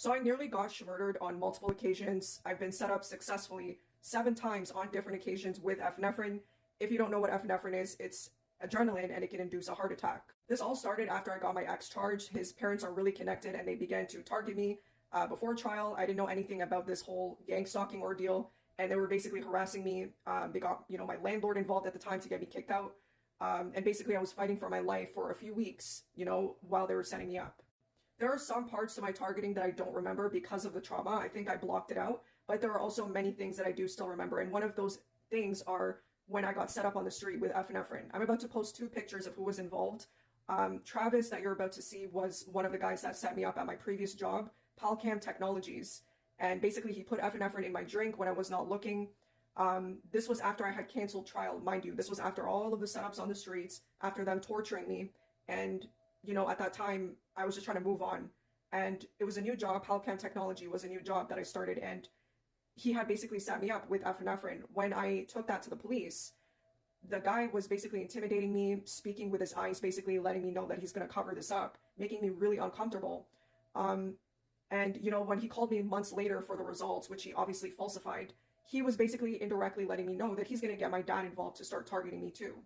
So I nearly got murdered on multiple occasions. I've been set up successfully 7 times on different occasions with epinephrine. If you don't know what epinephrine is, it's adrenaline and it can induce a heart attack. This all started after I got my ex charged. His parents are really connected and they began to target me. Before trial, I didn't know anything about this whole gang stalking ordeal and they were basically harassing me. They got, my landlord involved at the time to get me kicked out. And basically I was fighting for my life for a few weeks, while they were setting me up. There are some parts to my targeting that I don't remember because of the trauma. I think I blocked it out, but there are also many things that I do still remember. And one of those things are when I got set up on the street with epinephrine. I'm about to post 2 pictures of who was involved. Travis, that you're about to see, was one of the guys that set me up at my previous job, Palcam Technologies. And basically he put epinephrine in my drink when I was not looking. This was after I had canceled trial. Mind you, this was after all of the setups on the streets, after them torturing me. And at that time, I was just trying to move on. And it was a new job. Palcam Technology was a new job that I started. And he had basically set me up with epinephrine. When I took that to the police, the guy was basically intimidating me, speaking with his eyes, basically letting me know that he's going to cover this up, making me really uncomfortable. And when he called me months later for the results, which he obviously falsified, he was basically indirectly letting me know that he's going to get my dad involved to start targeting me too.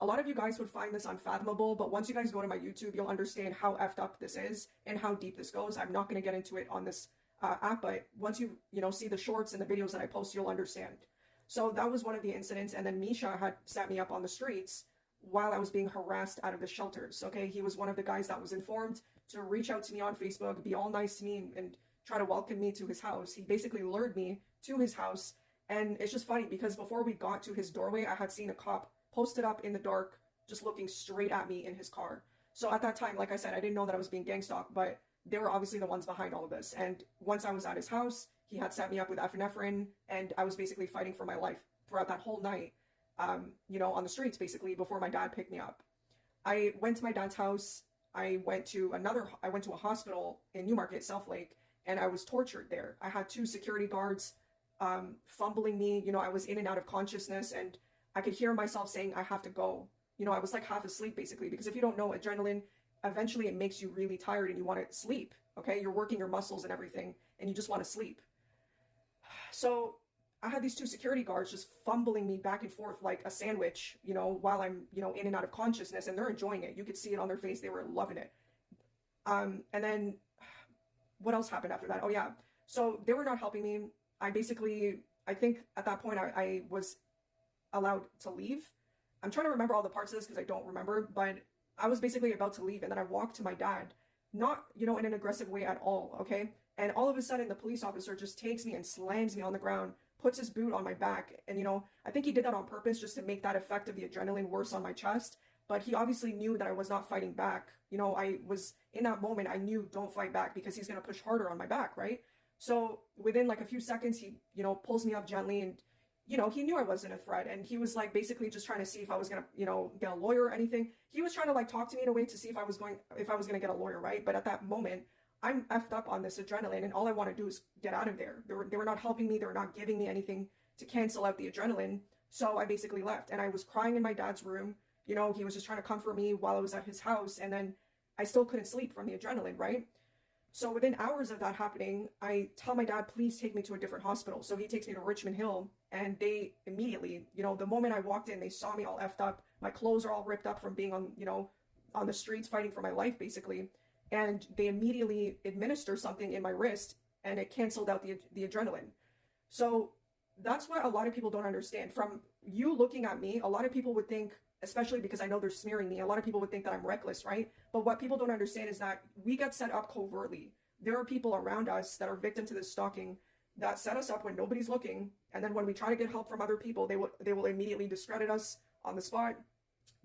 A lot of you guys would find this unfathomable, but once you guys go to my YouTube, you'll understand how effed up this is and how deep this goes. I'm not going to get into it on this app, but once you, see the shorts and the videos that I post, you'll understand. So that was one of the incidents. And then Misha had set me up on the streets while I was being harassed out of the shelters. Okay. He was one of the guys that was informed to reach out to me on Facebook, be all nice to me and try to welcome me to his house. He basically lured me to his house. And it's just funny because before we got to his doorway, I had seen a cop posted up in the dark, just looking straight at me in his car. So at that time, like I said, I didn't know that I was being gang stalked, but they were obviously the ones behind all of this. And once I was at his house, he had set me up with epinephrine, and I was basically fighting for my life throughout that whole night, on the streets, basically, before my dad picked me up. I went to my dad's house. I went to a hospital in Newmarket, South Lake, and I was tortured there. I had 2 security guards fumbling me. I was in and out of consciousness, and I could hear myself saying, I have to go. I was like half asleep basically, because if you don't know, adrenaline, eventually it makes you really tired and you want to sleep. Okay. You're working your muscles and everything and you just want to sleep. So I had these 2 security guards just fumbling me back and forth like a sandwich, while I'm, in and out of consciousness, and they're enjoying it. You could see it on their face. They were loving it. And then what else happened after that? Oh yeah. So they were not helping me. I think at that point I was allowed to leave. I'm trying to remember all the parts of this because I don't remember, but I was basically about to leave and then I walked to my dad, not, in an aggressive way at all. Okay. And all of a sudden the police officer just takes me and slams me on the ground, puts his boot on my back. And, I think he did that on purpose just to make that effect of the adrenaline worse on my chest. But he obviously knew that I was not fighting back. I was in that moment, I knew don't fight back because he's going to push harder on my back. Right. So within like a few seconds, he, pulls me up gently and, he knew I wasn't a threat, and he was like basically just trying to see if I was going to, get a lawyer or anything. He was trying to like talk to me in a way to see if I was going to get a lawyer. Right. But at that moment, I'm effed up on this adrenaline and all I want to do is get out of there. They were not helping me. They were not giving me anything to cancel out the adrenaline. So I basically left and I was crying in my dad's room. He was just trying to comfort me while I was at his house. And then I still couldn't sleep from the adrenaline. Right. So within hours of that happening, I tell my dad, please take me to a different hospital. So he takes me to Richmond Hill, and they immediately, the moment I walked in, they saw me all effed up. My clothes are all ripped up from being on the streets fighting for my life, basically. And they immediately administer something in my wrist and it canceled out the adrenaline. So that's what a lot of people don't understand. From you looking at me, a lot of people would think, especially because I know they're smearing me, a lot of people would think that I'm reckless, right? But what people don't understand is that we get set up covertly. There are people around us that are victim to this stalking that set us up when nobody's looking. And then when we try to get help from other people, they will immediately discredit us on the spot.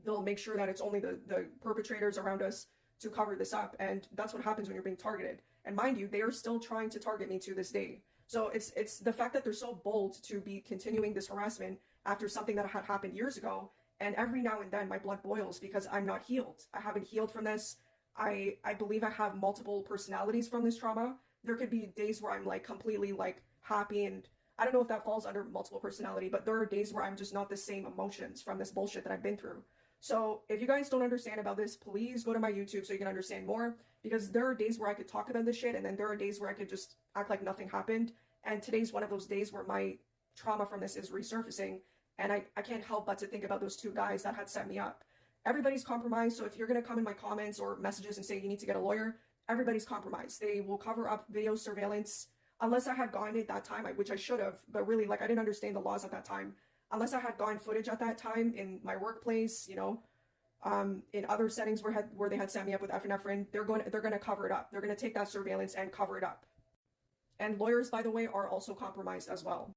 They'll make sure that it's only the perpetrators around us to cover this up. And that's what happens when you're being targeted. And mind you, they are still trying to target me to this day. So it's the fact that they're so bold to be continuing this harassment after something that had happened years ago. And every now and then my blood boils because I'm not healed. I haven't healed from this. I believe I have multiple personalities from this trauma. There could be days where I'm like completely like happy, and I don't know if that falls under multiple personality, but there are days where I'm just not the same emotions from this bullshit that I've been through. So if you guys don't understand about this, please go to my YouTube so you can understand more. because there are days where I could talk about this shit, and then there are days where I could just act like nothing happened. And today's one of those days where my trauma from this is resurfacing, and I can't help but to think about those two guys that had set me up. Everybody's compromised, so if you're going to come in my comments or messages and say you need to get a lawyer, everybody's compromised. They will cover up video surveillance, unless I had gotten it that time, which I should have, but really, like, I didn't understand the laws at that time. Unless I had gotten footage at that time in my workplace, you know, in other settings where they had set me up with epinephrine, they're going to cover it up. They're going to take that surveillance and cover it up. And lawyers, by the way, are also compromised as well.